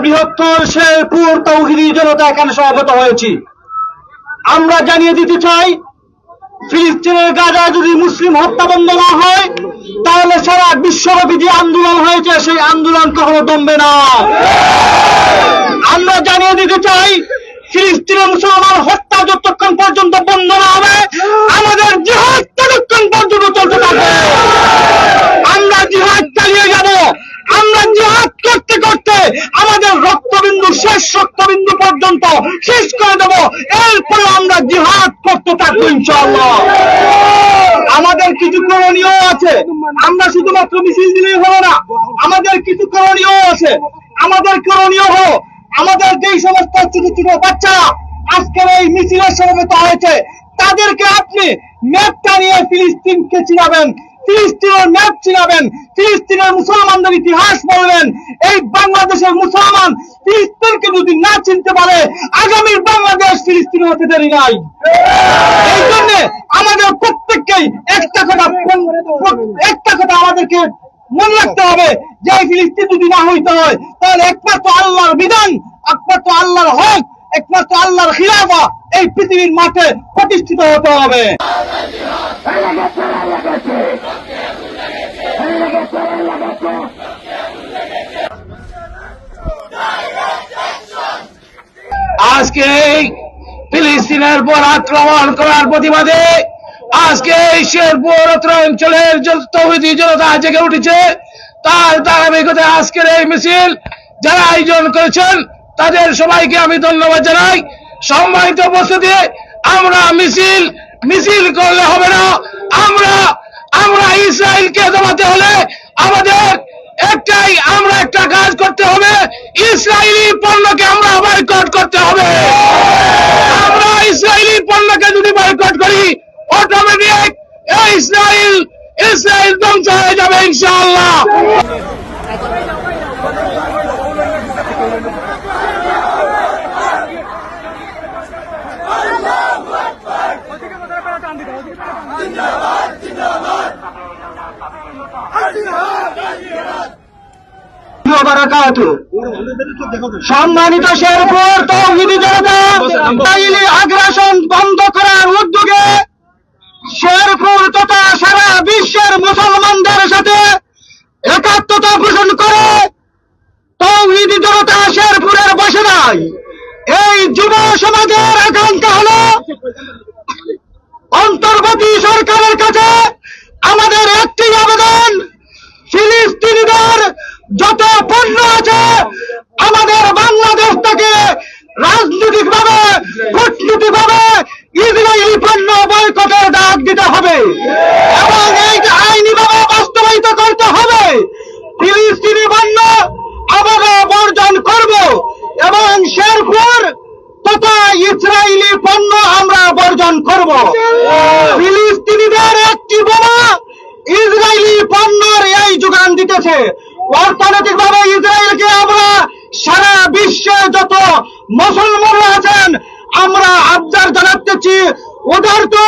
বৃহত্তর শেরপুর তৌহিদি জনতা এখানে সমবেত হয়েছি। আমরা জানিয়ে দিতে চাই, ফিলিস্তিনের গাজা যদি মুসলিম হত্যা বন্ধ না হয়, তাহলে সারা বিশ্বব্যাপী যে আন্দোলন হয়েছে সেই আন্দোলন কখনো দমবে না। আমরা জানিয়ে দিতে চাই, ফিলিস্তিনের মুসলমান হত্যা যতক্ষণ পর্যন্ত বন্ধ না হবে, আমাদের জিহাদ ততক্ষণ পর্যন্ত চলতে থাকবে। আমরা জিহাদ চালিয়ে যাব। আমরা জিহাদ করতে করতে আমাদের রক্তবিন্দু, শেষ রক্তবিন্দু পর্যন্ত শেষ করে দেব। এরপরে আমরা জিহাদ করতে থাকবো ইনশাআল্লাহ। আমাদের কিছু করণীয় আছে। আমরা শুধুমাত্র মিছিল দিলেই হলো না, আমাদের কিছু করণীয় আছে। আমাদের করণীয় হলো, আমাদের যেই সমস্ত ছোট ছোট বাচ্চারা আজকের এই মিছিলের সমবেত হয়েছে, তাদেরকে আপনি ম্যাপটা নিয়ে ফিলিস্তিনকে চিনাবেন, ফিলিস্তিনের ম্যাপ চিনাবেন, ফিলিস্তিনের মুসলমানদের ইতিহাস বলবেন। এই বাংলাদেশের মুসলমান ফিলিস্তিনকে যদি না চিনতে পারে, আগামীর বাংলাদেশ ফিলিস্তিন হতে দেরি নাই। এই জন্য আমাদের প্রত্যেককেই একটা কথা আমাদেরকে মনে রাখতে হবে যে ফিলিস্তিন যদি না হইতে হয়, তাহলে একমাত্র আল্লাহর বিধান, একমাত্র আল্লাহর হক, একমাত্র আল্লাহর খিলাফা এই পৃথিবীর মাঠে প্রতিষ্ঠিত হতে হবে। আজকে এই ফিলিস্তিনের উপর আক্রমণ করার প্রতিবাদে আজকে এই শেরপুর অঞ্চলের তৌহিদি জনতা জেগে উঠেছে। তার ধারাবাহিকতায় আজকের এই মিছিল যারা আয়োজন করেছেন তাদের সবাইকে আমি ধন্যবাদ জানাই। সম্মানিত উপস্থিতি, আমরা মিছিল করলে হবে না। আমরা ইসরায়েলকে দমাতে হলে আমাদের একটা কাজ করতে হবে, ইসরায়েলি পণ্যকে আমরা বয়কট করতে হবে। আমরা ইসরায়েলি পণ্যকে যদি বয়কট করি, অটোমেটিক ইসরায়েল ধ্বংস হয়ে যাবে ইনশাআল্লাহ। সম্মানিত শেরপুর তৌহিদি জনতা, ইসরায়েলি আগ্রাসন বন্ধ করার উদ্যোগে শেরপুর তথা সারা বিশ্বের মুসলমানদের সাথে একাত্মতা পোষণ করে তৌহিদি জনতা শেরপুরের বসে নাই। এই যুব সমাজের আকাঙ্ক্ষা হলো, অন্তর্বর্তী সরকারের কাছে আমাদের একটি আবেদন, ফিলিস্তিনিদের যত পণ্য আছে আমাদের বাংলাদেশ থেকে রাজনৈতিকভাবে, কূটনীতিকভাবে ইসরায়েলি পণ্য বয়কটের ডাক দিতে হবে এবং এইটা আইনিভাবে বাস্তবায়িত করতে হবে। ফিলিস্তিনি পণ্য আমরা বর্জন করব এবং শেরপুর তথা ইসরায়েলি পণ্য আমরা বর্জন করব। ফিলিস্তিনিদের একটি বোমা ইসরায়েলি পণ্যের এই যোগান দিতেছে। অর্থনৈতিকভাবে ইসরায়েলকে আমরা সারা বিশ্বে যত মুসলমানরা আছেন আমরা আবদার জানাতেছি, ওদের তো